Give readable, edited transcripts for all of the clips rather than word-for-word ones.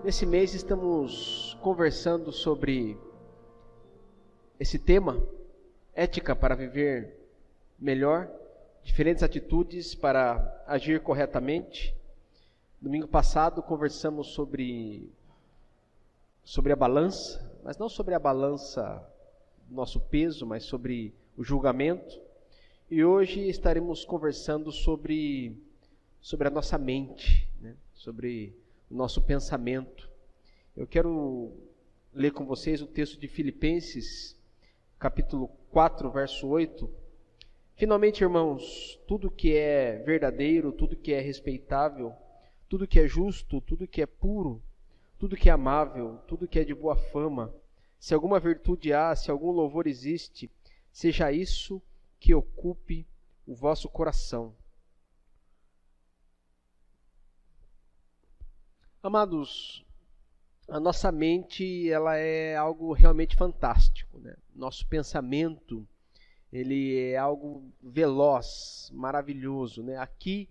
Nesse mês estamos conversando sobre esse tema, ética para viver melhor, diferentes atitudes para agir corretamente. Domingo passado conversamos sobre a balança, mas não sobre a balança do nosso peso, mas sobre o julgamento. E hoje estaremos conversando sobre a nossa mente, né? Sobre o nosso pensamento. Eu quero ler com vocês o texto de Filipenses, capítulo 4, verso 8. Finalmente, irmãos, tudo que é verdadeiro, tudo que é respeitável, tudo que é justo, tudo que é puro, tudo que é amável, tudo que é de boa fama, se alguma virtude há, se algum louvor existe, seja isso que ocupe o vosso coração. Amados, a nossa mente, ela é algo realmente fantástico, né? Nosso pensamento, ele é algo veloz, maravilhoso, né? Aqui,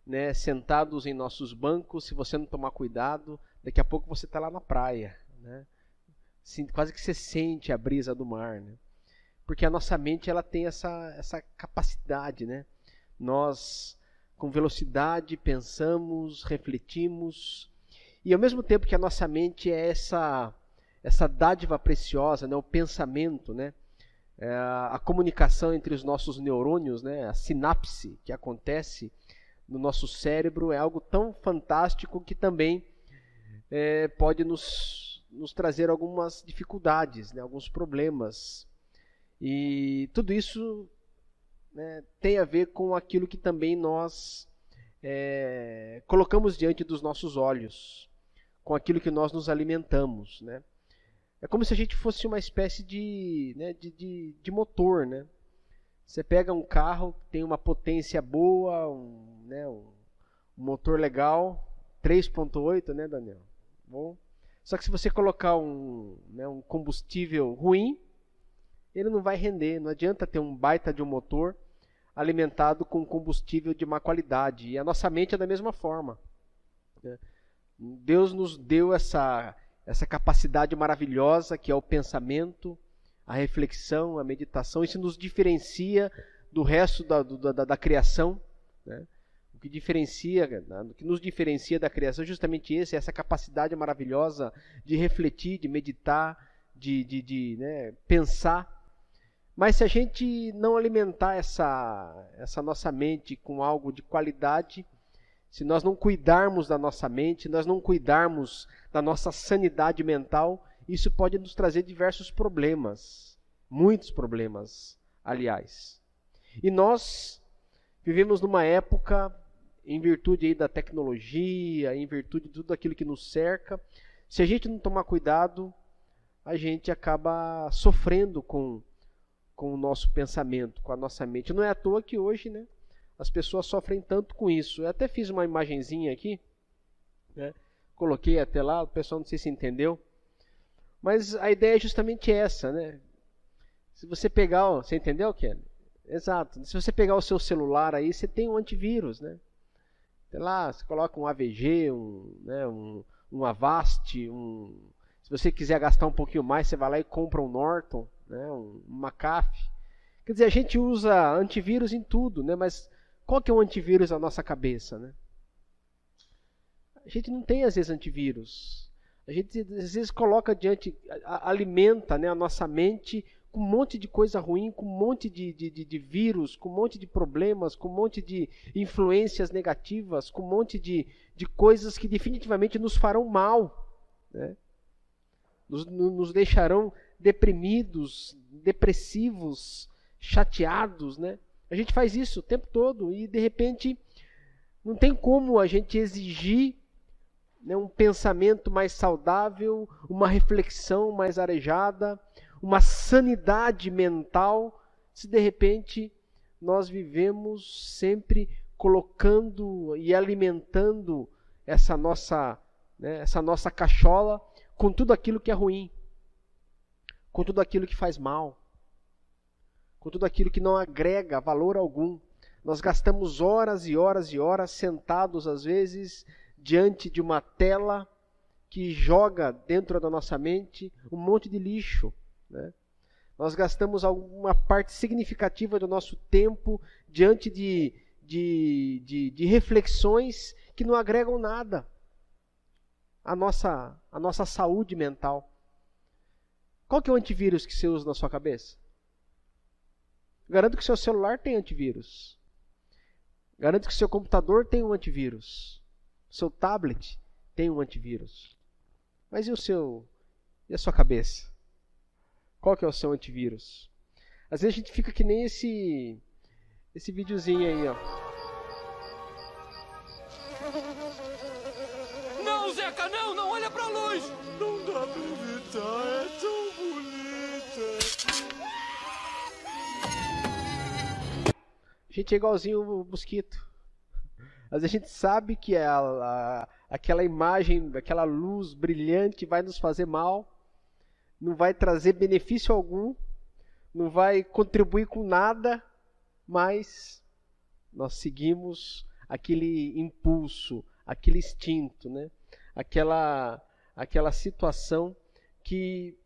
né, sentados em nossos bancos, se você não tomar cuidado, daqui a pouco você está lá na praia, né? Quase que você sente a brisa do mar, né? Porque a nossa mente, ela tem essa capacidade, né? Nós, com velocidade, pensamos, refletimos. E ao mesmo tempo que a nossa mente é essa dádiva preciosa, né, o pensamento, né, a comunicação entre os nossos neurônios, né, a sinapse que acontece no nosso cérebro é algo tão fantástico que também pode nos trazer algumas dificuldades, né, alguns problemas. E tudo isso, né, tem a ver com aquilo que também nós colocamos diante dos nossos olhos, com aquilo que nós nos alimentamos, né? É como se a gente fosse uma espécie de motor, né? Você pega um carro que tem uma potência boa, um motor legal, 3.8, né, Daniel? Bom. Só que se você colocar um combustível ruim, ele não vai render. Não adianta ter um baita de um motor alimentado com combustível de má qualidade. E a nossa mente é da mesma forma, né? Deus nos deu essa capacidade maravilhosa que é o pensamento, a reflexão, a meditação. Isso nos diferencia do resto da criação, né? O que nos diferencia da criação é justamente essa capacidade maravilhosa de refletir, de meditar, de pensar. Mas se a gente não alimentar essa nossa mente com algo de qualidade, se nós não cuidarmos da nossa mente, nós não cuidarmos da nossa sanidade mental, isso pode nos trazer diversos problemas, muitos problemas, aliás. E nós vivemos numa época, em virtude aí da tecnologia, em virtude de tudo aquilo que nos cerca, se a gente não tomar cuidado, a gente acaba sofrendo com o nosso pensamento, com a nossa mente. Não é à toa que hoje, né, as pessoas sofrem tanto com isso. Eu até fiz uma imagenzinha aqui, né? Coloquei até lá, o pessoal não sei se entendeu. Mas a ideia é justamente essa, né? Se você pegar, você entendeu, Kelly? Exato. Se você pegar o seu celular aí, você tem um antivírus, né? Sei lá, você coloca um AVG, um Avast, se você quiser gastar um pouquinho mais, você vai lá e compra um Norton, né? Um McAfee. Quer dizer, a gente usa antivírus em tudo, né? Mas qual que é o antivírus na nossa cabeça, né? A gente não tem, às vezes, antivírus. A gente, às vezes, alimenta, né, a nossa mente com um monte de coisa ruim, com um monte de vírus, com um monte de problemas, com um monte de influências negativas, com um monte de coisas que definitivamente nos farão mal, né? Nos deixarão deprimidos, depressivos, chateados, né? A gente faz isso o tempo todo e, de repente, não tem como a gente exigir, né, um pensamento mais saudável, uma reflexão mais arejada, uma sanidade mental, se de repente nós vivemos sempre colocando e alimentando essa nossa cachola com tudo aquilo que é ruim, com tudo aquilo que faz mal, com tudo aquilo que não agrega valor algum. Nós gastamos horas e horas e horas sentados, às vezes, diante de uma tela, que joga dentro da nossa mente um monte de lixo, né? Nós gastamos alguma parte significativa do nosso tempo diante de reflexões que não agregam nada à nossa saúde mental. Qual que é o antivírus que você usa na sua cabeça? Garanto que seu celular tem antivírus. Garanto que seu computador tem um antivírus. Seu tablet tem um antivírus. Mas e a sua cabeça? Qual que é o seu antivírus? Às vezes a gente fica que nem esse videozinho aí, ó. Não, Zeca, não olha pra luz! Não dá pra evitar, é tão bonita. A gente é igualzinho o mosquito. Às vezes a gente sabe que aquela imagem, aquela luz brilhante vai nos fazer mal, não vai trazer benefício algum, não vai contribuir com nada, mas nós seguimos aquele impulso, aquele instinto, né? Aquela situação que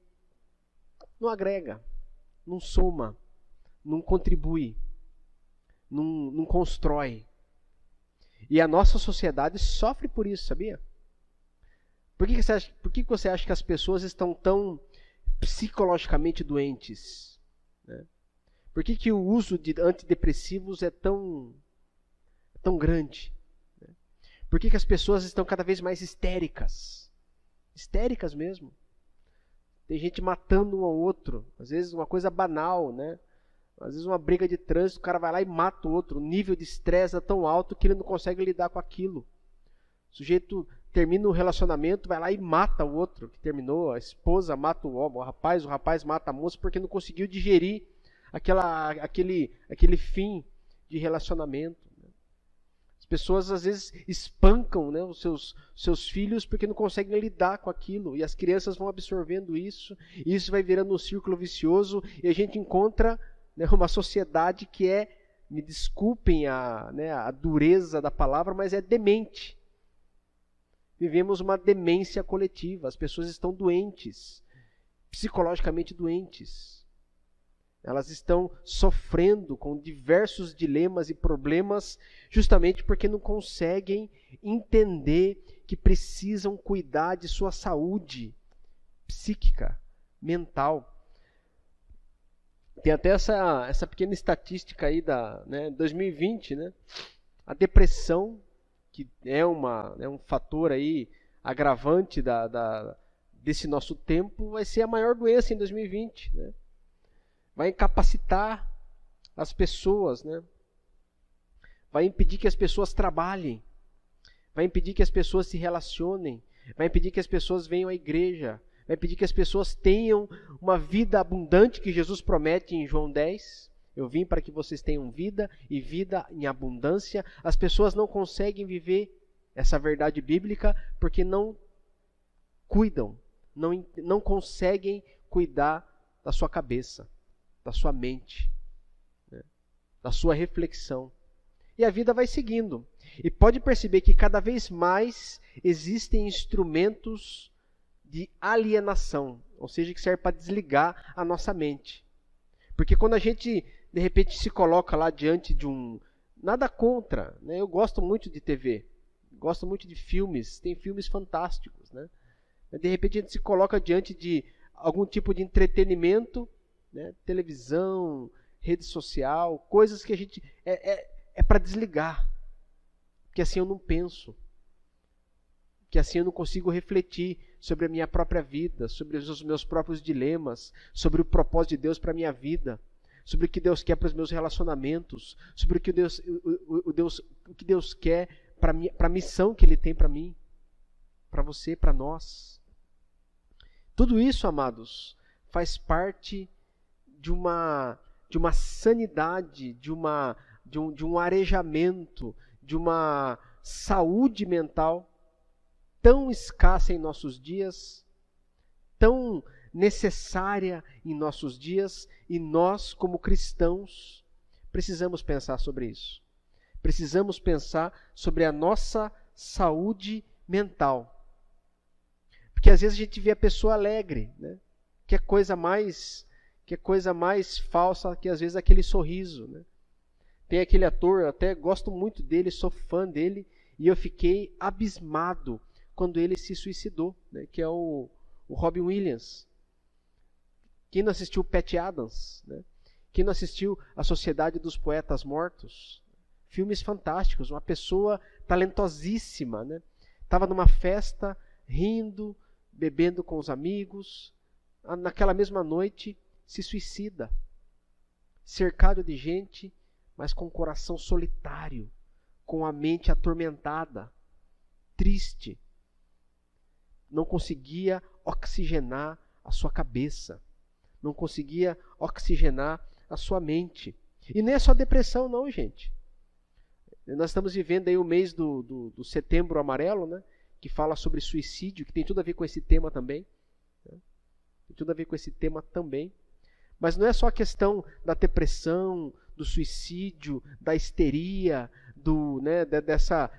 não agrega, não soma, não contribui, não constrói. E a nossa sociedade sofre por isso, sabia? Por que você acha que as pessoas estão tão psicologicamente doentes? Né? Por que o uso de antidepressivos é tão grande? Né? Por que as pessoas estão cada vez mais histéricas? Histéricas mesmo. Tem gente matando um ao outro. Às vezes uma coisa banal, né? Às vezes uma briga de trânsito, o cara vai lá e mata o outro. O nível de estresse é tão alto que ele não consegue lidar com aquilo. O sujeito termina um relacionamento, vai lá e mata o outro que terminou. A esposa mata o rapaz mata a moça porque não conseguiu digerir aquele fim de relacionamento. As pessoas às vezes espancam, né, os seus filhos porque não conseguem lidar com aquilo. E as crianças vão absorvendo isso. E isso vai virando um círculo vicioso. E a gente encontra, né, uma sociedade que me desculpem a dureza da palavra, mas é demente. Vivemos uma demência coletiva. As pessoas estão doentes, psicologicamente doentes. Elas estão sofrendo com diversos dilemas e problemas justamente porque não conseguem entender que precisam cuidar de sua saúde psíquica, mental. Tem até essa pequena estatística aí da 2020, né? A depressão, que é um fator aí agravante desse nosso tempo, vai ser a maior doença em 2020, né? Vai incapacitar as pessoas, né? Vai impedir que as pessoas trabalhem, vai impedir que as pessoas se relacionem, vai impedir que as pessoas venham à igreja, vai impedir que as pessoas tenham uma vida abundante que Jesus promete em João 10. Eu vim para que vocês tenham vida e vida em abundância. As pessoas não conseguem viver essa verdade bíblica porque não cuidam, não conseguem cuidar da sua cabeça, da sua mente, né, da sua reflexão. E a vida vai seguindo. E pode perceber que cada vez mais existem instrumentos de alienação, ou seja, que serve para desligar a nossa mente. Porque quando a gente, de repente, se coloca lá diante de nada contra, né? Eu gosto muito de TV, gosto muito de filmes, tem filmes fantásticos, né? De repente a gente se coloca diante de algum tipo de entretenimento, né? Televisão, rede social, coisas que a gente é para desligar, porque assim eu não penso, que assim eu não consigo refletir sobre a minha própria vida, sobre os meus próprios dilemas, sobre o propósito de Deus para a minha vida, sobre o que Deus quer para os meus relacionamentos, sobre o que Deus quer para a missão que Ele tem para mim, para você, para nós. Tudo isso, amados, faz parte de uma sanidade, de um arejamento, de uma saúde mental tão escassa em nossos dias, tão necessária em nossos dias, e nós, como cristãos, precisamos pensar sobre isso. Precisamos pensar sobre a nossa saúde mental. Porque às vezes a gente vê a pessoa alegre, né? Que coisa mais falsa que às vezes aquele sorriso, né? Tem aquele ator, eu até gosto muito dele, sou fã dele, e eu fiquei abismado quando ele se suicidou, né? Que é o Robin Williams. Quem não assistiu Patch Adams, né? Quem não assistiu A Sociedade dos Poetas Mortos? Filmes fantásticos, uma pessoa talentosíssima, né? Estava numa festa, rindo, bebendo com os amigos. Naquela mesma noite, se suicida. Cercado de gente, mas com o coração solitário, com a mente atormentada, triste. Não conseguia oxigenar a sua cabeça. Não conseguia oxigenar a sua mente. E nem é só depressão não, gente. Nós estamos vivendo aí o mês do Setembro Amarelo, né? Que fala sobre suicídio, que tem tudo a ver com esse tema também. Né? Tem tudo a ver com esse tema também. Mas não é só a questão da depressão, do suicídio, da histeria,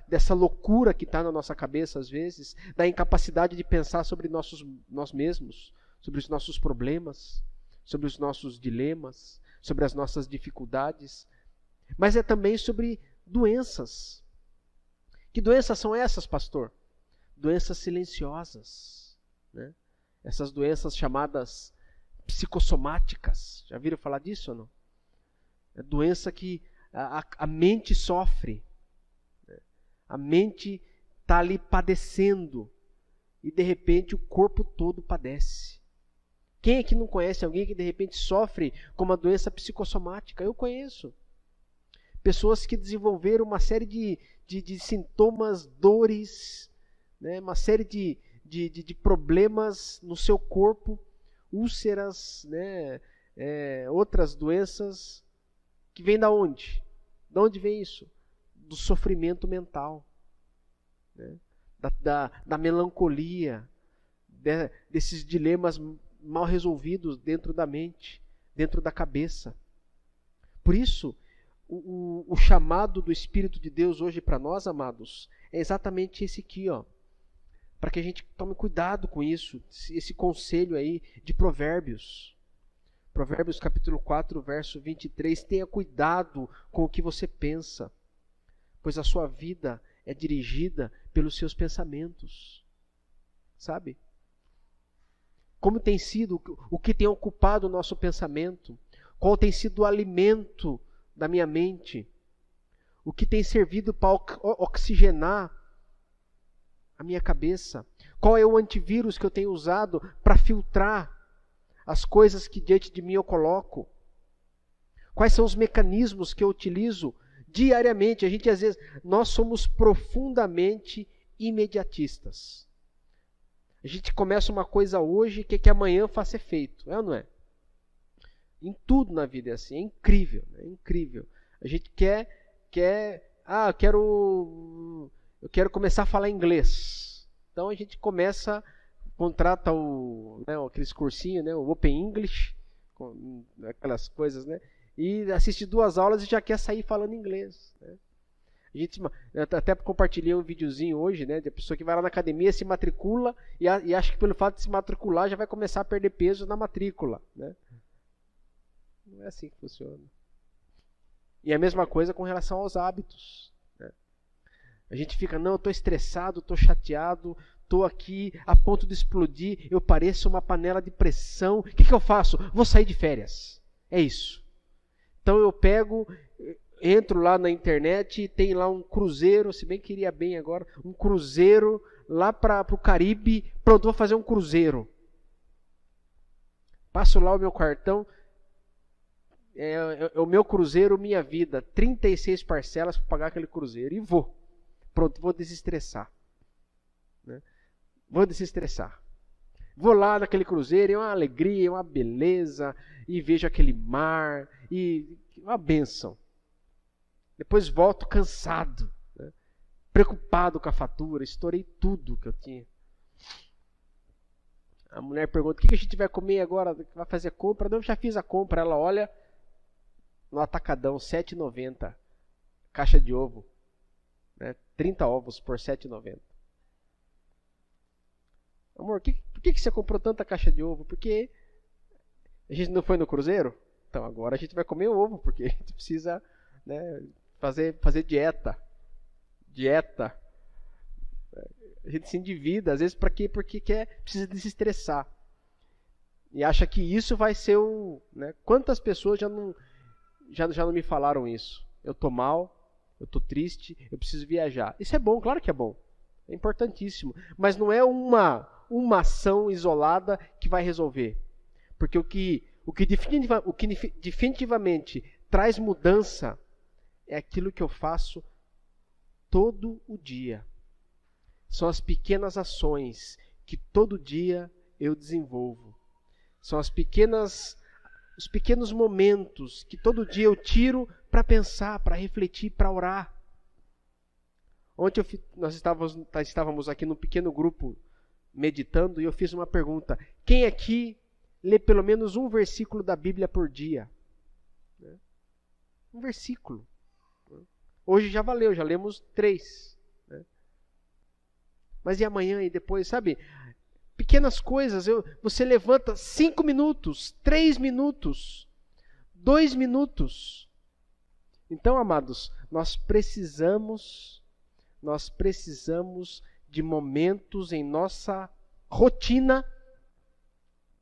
dessa loucura que está na nossa cabeça às vezes, da incapacidade de pensar sobre nós mesmos, sobre os nossos problemas, sobre os nossos dilemas, sobre as nossas dificuldades. Mas é também sobre doenças. Que doenças são essas, pastor? Doenças silenciosas, né? Essas doenças chamadas psicossomáticas. Já viram falar disso ou não? É doença que a mente sofre. Né? A mente está ali padecendo e de repente o corpo todo padece. Quem aqui não conhece alguém que de repente sofre com uma doença psicossomática? Eu conheço. Pessoas que desenvolveram uma série de sintomas, dores, né? Uma série de problemas no seu corpo, úlceras, né? Outras doenças, que vêm da onde? Da onde vem isso? Do sofrimento mental, né? da melancolia, desses dilemas mal resolvidos dentro da mente, dentro da cabeça. Por isso, o chamado do Espírito de Deus hoje para nós, amados, é exatamente esse aqui, ó. Para que a gente tome cuidado com isso, esse conselho aí de Provérbios. Provérbios capítulo 4, verso 23, tenha cuidado com o que você pensa, pois a sua vida é dirigida pelos seus pensamentos. Sabe? Como tem sido, o que tem ocupado o nosso pensamento? Qual tem sido o alimento da minha mente? O que tem servido para oxigenar a minha cabeça? Qual é o antivírus que eu tenho usado para filtrar as coisas que diante de mim eu coloco? Quais são os mecanismos que eu utilizo diariamente? Às vezes, nós somos profundamente imediatistas. A gente começa uma coisa hoje que amanhã faça efeito, é ou não é? Em tudo na vida é assim, é incrível, é incrível. A gente eu quero começar a falar inglês. Então a gente contrata aqueles cursinhos, né, o Open English, aquelas coisas, né, e assiste 2 aulas e já quer sair falando inglês, né? Eu até compartilhei um videozinho hoje, né, de a pessoa que vai lá na academia, se matricula e acha que pelo fato de se matricular já vai começar a perder peso na matrícula, né? Não é assim que funciona. E a mesma coisa com relação aos hábitos, né? A gente fica, não, eu estou estressado, estou chateado, estou aqui a ponto de explodir, eu pareço uma panela de pressão. O que eu faço? Vou sair de férias. É isso. Então eu entro lá na internet e tem lá um cruzeiro, se bem que iria bem agora, um cruzeiro lá para o Caribe, pronto, vou fazer um cruzeiro. Passo lá o meu cartão, é o meu cruzeiro, minha vida, 36 parcelas para pagar aquele cruzeiro, e vou. Pronto, vou desestressar. Né? Vou desestressar. Vou lá naquele cruzeiro, é uma alegria, é uma beleza, e vejo aquele mar, e uma bênção. Depois volto cansado, né? Preocupado com a fatura, estourei tudo que eu tinha. A mulher pergunta, o que a gente vai comer agora? Vai fazer compra? Não, já fiz a compra. Ela olha no atacadão, R$ 7,90, caixa de ovo, né? 30 ovos por R$ 7,90. Amor, por que você comprou tanta caixa de ovo? Porque a gente não foi no cruzeiro? Então agora a gente vai comer ovo, porque a gente precisa, né, fazer dieta. Dieta. A gente se endivida, às vezes, para quê? Porque precisa desestressar. E acha que isso vai ser o... Né? Quantas pessoas já não me falaram isso? Eu tô mal, eu tô triste, eu preciso viajar. Isso é bom, claro que é bom. É importantíssimo. Mas não é uma ação isolada que vai resolver. Porque o que definitivamente traz mudança é aquilo que eu faço todo o dia. São as pequenas ações que todo dia eu desenvolvo. São os pequenos momentos que todo dia eu tiro para pensar, para refletir, para orar. Ontem nós estávamos aqui num pequeno grupo meditando e eu fiz uma pergunta. Quem aqui lê pelo menos um versículo da Bíblia por dia? Um versículo. Hoje já valeu, já lemos 3. Mas e amanhã e depois, sabe? Pequenas coisas, você levanta 5 minutos, 3 minutos, 2 minutos. Então, amados, nós precisamos de momentos em nossa rotina,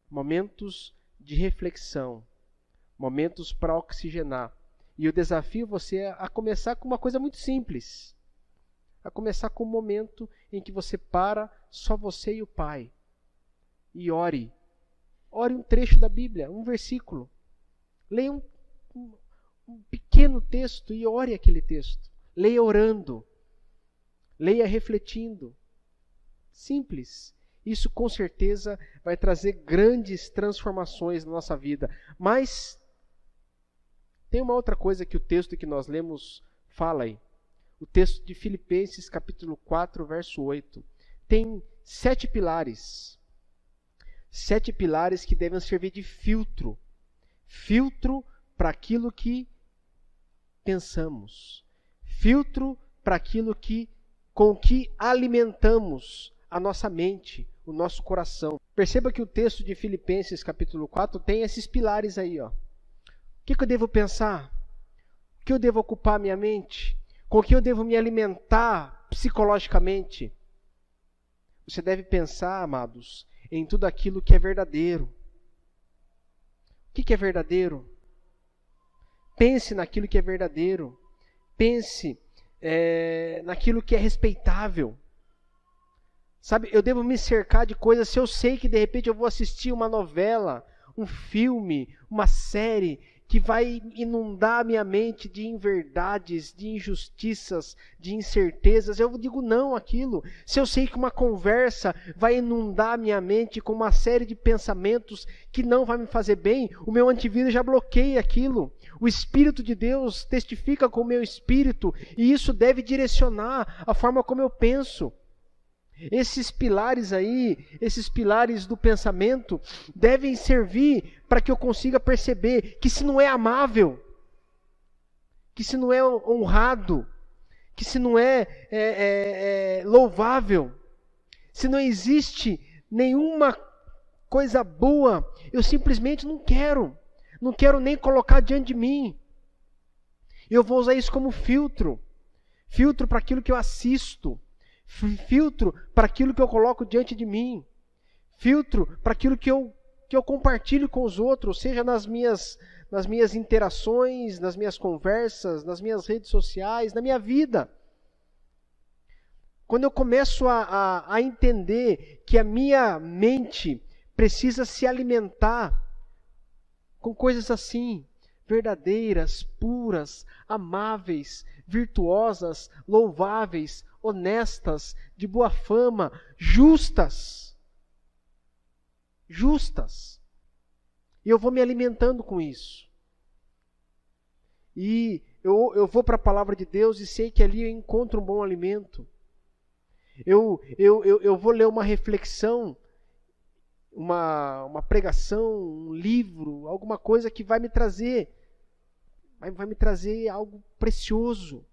momentos de reflexão, momentos para oxigenar. E eu desafio você a começar com uma coisa muito simples. A começar com um momento em que você para, só você e o Pai. E ore. Ore um trecho da Bíblia, um versículo. Leia um pequeno texto e ore aquele texto. Leia orando. Leia refletindo. Simples. Isso com certeza vai trazer grandes transformações na nossa vida. Mas tem uma outra coisa que o texto que nós lemos fala aí. O texto de Filipenses, capítulo 4, verso 8. Tem 7 pilares. 7 pilares que devem servir de filtro. Filtro para aquilo que pensamos. Filtro para aquilo com que alimentamos a nossa mente, o nosso coração. Perceba que o texto de Filipenses, capítulo 4, tem esses pilares aí. Ó. O que eu devo pensar? O que eu devo ocupar a minha mente? Com que eu devo me alimentar psicologicamente? Você deve pensar, amados, em tudo aquilo que é verdadeiro. O que é verdadeiro? Pense naquilo que é verdadeiro. Pense naquilo que é respeitável. Sabe, eu devo me cercar de coisas, se eu sei que de repente eu vou assistir uma novela, um filme, uma série que vai inundar a minha mente de inverdades, de injustiças, de incertezas, eu digo não àquilo. Se eu sei que uma conversa vai inundar a minha mente com uma série de pensamentos que não vai me fazer bem, o meu antivírus já bloqueia aquilo. O Espírito de Deus testifica com o meu espírito e isso deve direcionar a forma como eu penso. Esses pilares aí, esses pilares do pensamento, devem servir para que eu consiga perceber que se não é amável, que se não é honrado, que se não é louvável, se não existe nenhuma coisa boa, eu simplesmente não quero nem colocar diante de mim. Eu vou usar isso como filtro para aquilo que eu assisto, filtro para aquilo que eu coloco diante de mim, filtro para aquilo que eu compartilho com os outros, seja nas minhas interações, nas minhas conversas, nas minhas redes sociais, na minha vida. Quando eu começo a entender que a minha mente precisa se alimentar com coisas assim, verdadeiras, puras, amáveis, virtuosas, louváveis, honestas, de boa fama, justas. E eu vou me alimentando com isso. E eu vou para a palavra de Deus e sei que ali eu encontro um bom alimento. Eu vou ler uma reflexão, uma pregação, um livro, alguma coisa que vai me trazer algo precioso,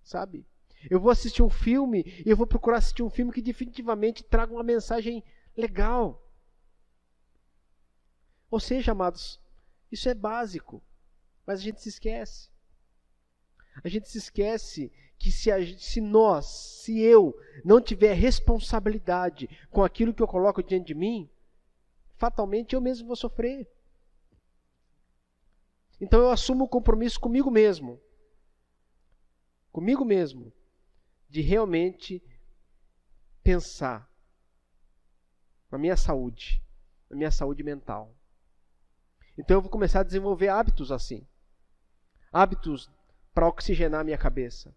sabe? Eu vou assistir um filme e eu vou procurar assistir um filme que definitivamente traga uma mensagem legal. Ou seja, amados, isso é básico, mas a gente se esquece. A gente se esquece que se eu não tiver responsabilidade com aquilo que eu coloco diante de mim, fatalmente eu mesmo vou sofrer. Então eu assumo o compromisso comigo mesmo, de realmente pensar na minha saúde mental. Então eu vou começar a desenvolver hábitos assim. Hábitos para oxigenar a minha cabeça.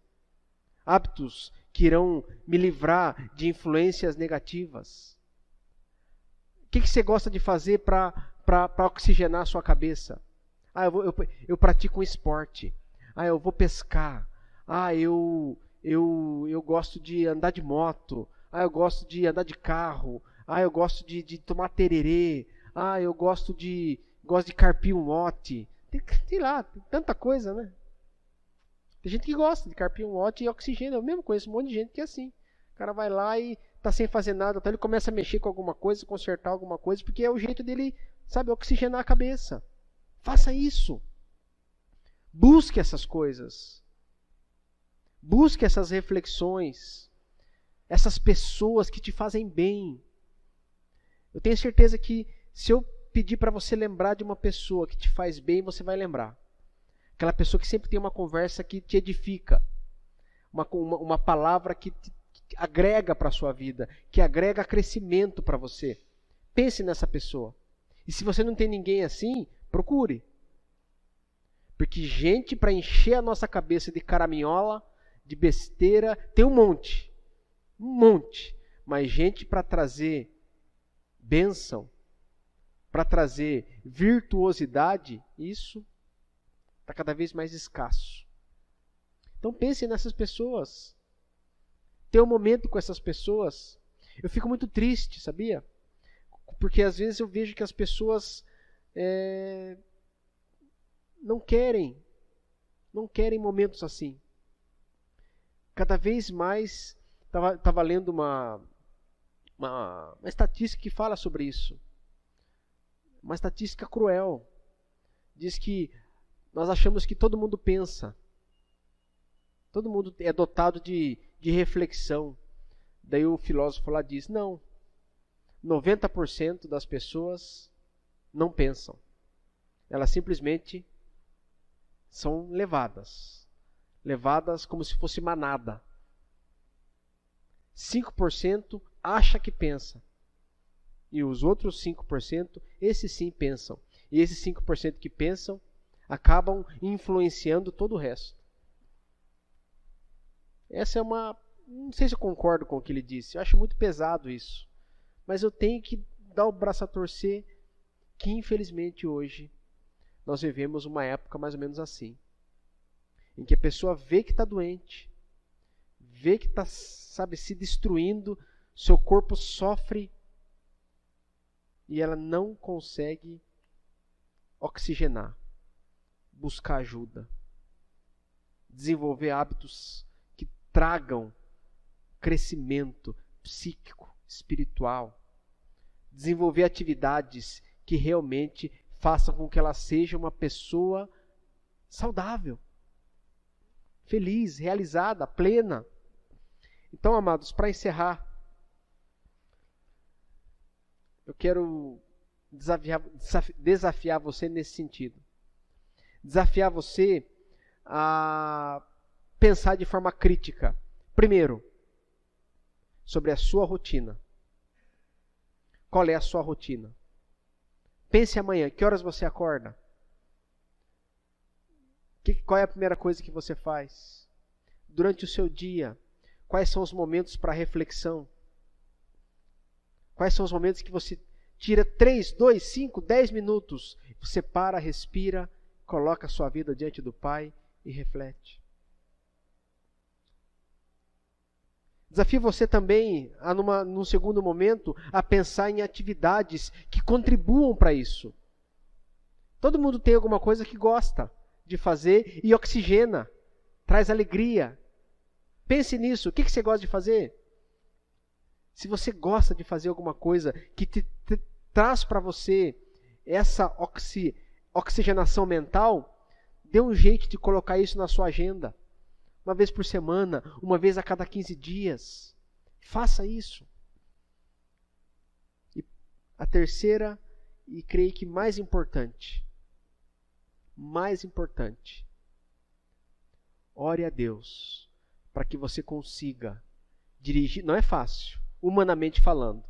Hábitos que irão me livrar de influências negativas. O que você gosta de fazer para oxigenar a sua cabeça? Eu pratico um esporte. Eu vou pescar. Eu gosto de andar de moto. Eu gosto de andar de carro. Eu gosto de tomar tererê. Eu gosto de carpir um lote. Sei lá, tem tanta coisa, né? Tem gente que gosta de carpir um lote e oxigênio. Eu mesmo conheço um monte de gente que é assim. O cara vai lá e tá sem fazer nada, até ele começa a mexer com alguma coisa, consertar alguma coisa, porque é o jeito dele, sabe, oxigenar a cabeça. Faça isso. Busque essas coisas. Busque essas reflexões. Essas pessoas que te fazem bem. Eu tenho certeza que se eu pedir para você lembrar de uma pessoa que te faz bem, você vai lembrar. Aquela pessoa que sempre tem uma conversa que te edifica. Uma palavra que te agrega para a sua vida, que agrega crescimento para você. Pense nessa pessoa. E se você não tem ninguém assim, procure. Porque gente para encher a nossa cabeça de caraminhola, de besteira, tem um monte. Um monte. Mas gente para trazer bênção, para trazer virtuosidade, isso está cada vez mais escasso. Então pense nessas pessoas. Ter um momento com essas pessoas. Eu fico muito triste, sabia? Porque às vezes eu vejo que as pessoas não querem momentos assim. Cada vez mais, estava lendo uma estatística que fala sobre isso. Uma estatística cruel. Diz que nós achamos que todo mundo pensa. Todo mundo é dotado de reflexão. Daí o filósofo lá diz, não. 90% das pessoas não pensam. Elas simplesmente são levadas. Levadas como se fosse manada. 5% acha que pensa. E os outros 5%, esses sim pensam. E esses 5% que pensam, acabam influenciando todo o resto. Essa é uma... Não sei se eu concordo com o que ele disse. Eu acho muito pesado isso. Mas eu tenho que dar o braço a torcer que, infelizmente, hoje, nós vivemos uma época mais ou menos assim. Em que a pessoa vê que está doente, vê que está, sabe, se destruindo, seu corpo sofre e ela não consegue oxigenar, buscar ajuda, desenvolver hábitos que tragam crescimento psíquico, espiritual, desenvolver atividades que realmente façam com que ela seja uma pessoa saudável, feliz, realizada, plena. Então, amados, para encerrar, eu quero desafiar você nesse sentido. Desafiar você a pensar de forma crítica. Primeiro, sobre a sua rotina. Qual é a sua rotina? Pense amanhã, que horas você acorda? Qual é a primeira coisa que você faz? Durante o seu dia, quais são os momentos para reflexão? Quais são os momentos que você tira 3, 2, 5, 10 minutos, você para, respira, coloca a sua vida diante do Pai e reflete. Desafio você também, num segundo momento, a pensar em atividades que contribuam para isso. Todo mundo tem alguma coisa que gosta de fazer e oxigena, traz alegria. Pense nisso. O que você gosta de fazer? Se você gosta de fazer alguma coisa que te traz para você essa oxigenação mental, dê um jeito de colocar isso na sua agenda. Uma vez por semana, uma vez a cada 15 dias. Faça isso. E a terceira, e creio que mais importante, ore a Deus para que você consiga dirigir. Não é fácil, humanamente falando,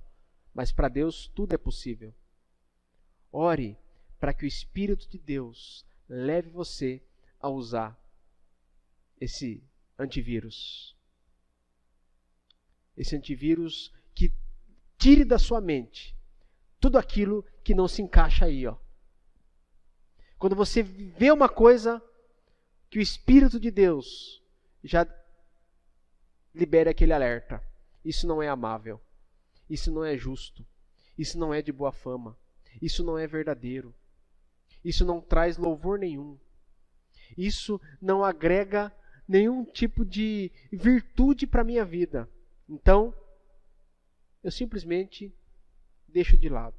mas para Deus tudo é possível. Ore para que o Espírito de Deus leve você a usar esse antivírus. Esse antivírus que tire da sua mente tudo aquilo que não se encaixa aí, ó. Quando você vê uma coisa que o Espírito de Deus já libere aquele alerta. Isso não é amável. Isso não é justo. Isso não é de boa fama. Isso não é verdadeiro. Isso não traz louvor nenhum. Isso não agrega nenhum tipo de virtude para a minha vida. Então, eu simplesmente deixo de lado.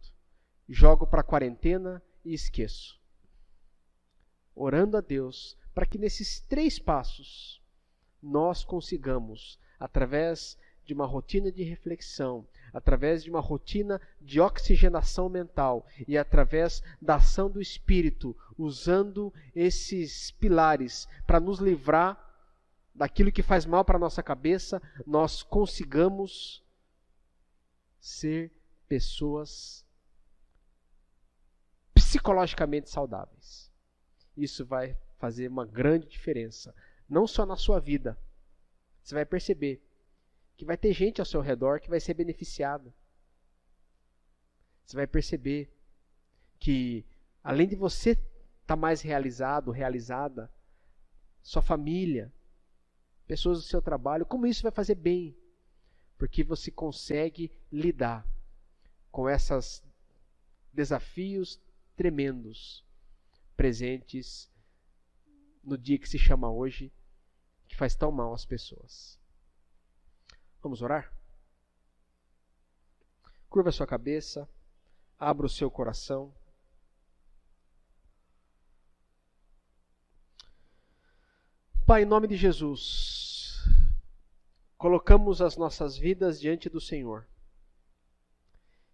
Jogo para a quarentena e esqueço. Orando a Deus para que nesses 3 passos nós consigamos, através de uma rotina de reflexão, através de uma rotina de oxigenação mental e através da ação do Espírito, usando esses pilares para nos livrar daquilo que faz mal para a nossa cabeça, nós consigamos ser pessoas psicologicamente saudáveis. Isso vai fazer uma grande diferença, não só na sua vida. Você vai perceber que vai ter gente ao seu redor que vai ser beneficiada. Você vai perceber que, além de você estar mais realizado, realizada, sua família, pessoas do seu trabalho, como isso vai fazer bem, porque você consegue lidar com esses desafios tremendos presentes no dia que se chama hoje, que faz tão mal às pessoas. Vamos orar? Curva a sua cabeça, abra o seu coração. Pai, em nome de Jesus, colocamos as nossas vidas diante do Senhor.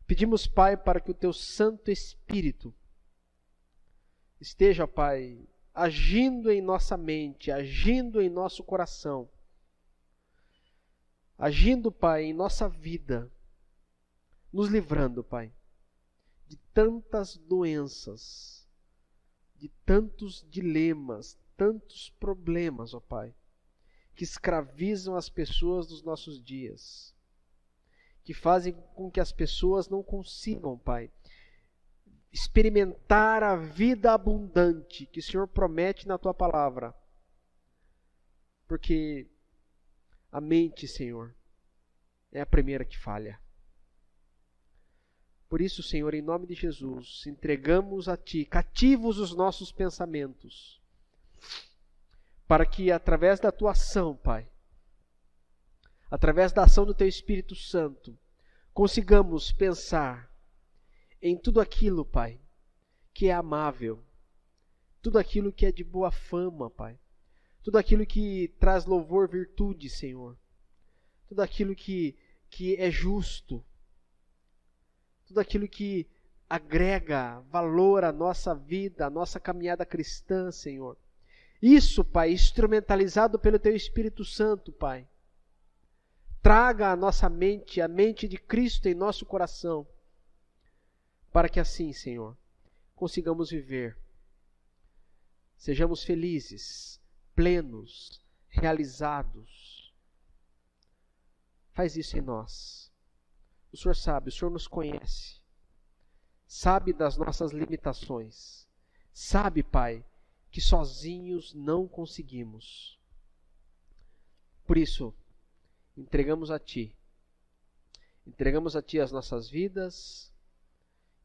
Pedimos, Pai, para que o Teu Santo Espírito esteja, Pai, agindo em nossa mente, agindo em nosso coração, agindo, Pai, em nossa vida, nos livrando, Pai, de tantas doenças, de tantos dilemas, tantos problemas, ó Pai, que escravizam as pessoas dos nossos dias, que fazem com que as pessoas não consigam, Pai, experimentar a vida abundante que o Senhor promete na Tua palavra. Porque a mente, Senhor, é a primeira que falha. Por isso, Senhor, em nome de Jesus, entregamos a Ti, cativos os nossos pensamentos, para que através da Tua ação, Pai, através da ação do Teu Espírito Santo, consigamos pensar em tudo aquilo, Pai, que é amável, tudo aquilo que é de boa fama, Pai, tudo aquilo que traz louvor, virtude, Senhor, tudo aquilo que é justo, tudo aquilo que agrega valor à nossa vida, à nossa caminhada cristã, Senhor. Isso, Pai, instrumentalizado pelo Teu Espírito Santo, Pai, traga à nossa mente, a mente de Cristo em nosso coração, para que assim, Senhor, consigamos viver, sejamos felizes, plenos, realizados. Faz isso em nós. O Senhor sabe, o Senhor nos conhece, sabe das nossas limitações, sabe, Pai, que sozinhos não conseguimos. Por isso, entregamos a Ti as nossas vidas,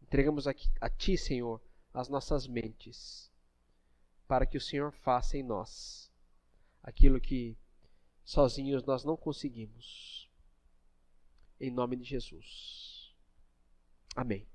entregamos a Ti, Senhor, as nossas mentes, para que o Senhor faça em nós aquilo que Sozinhos nós não conseguimos. Em nome de Jesus. Amém.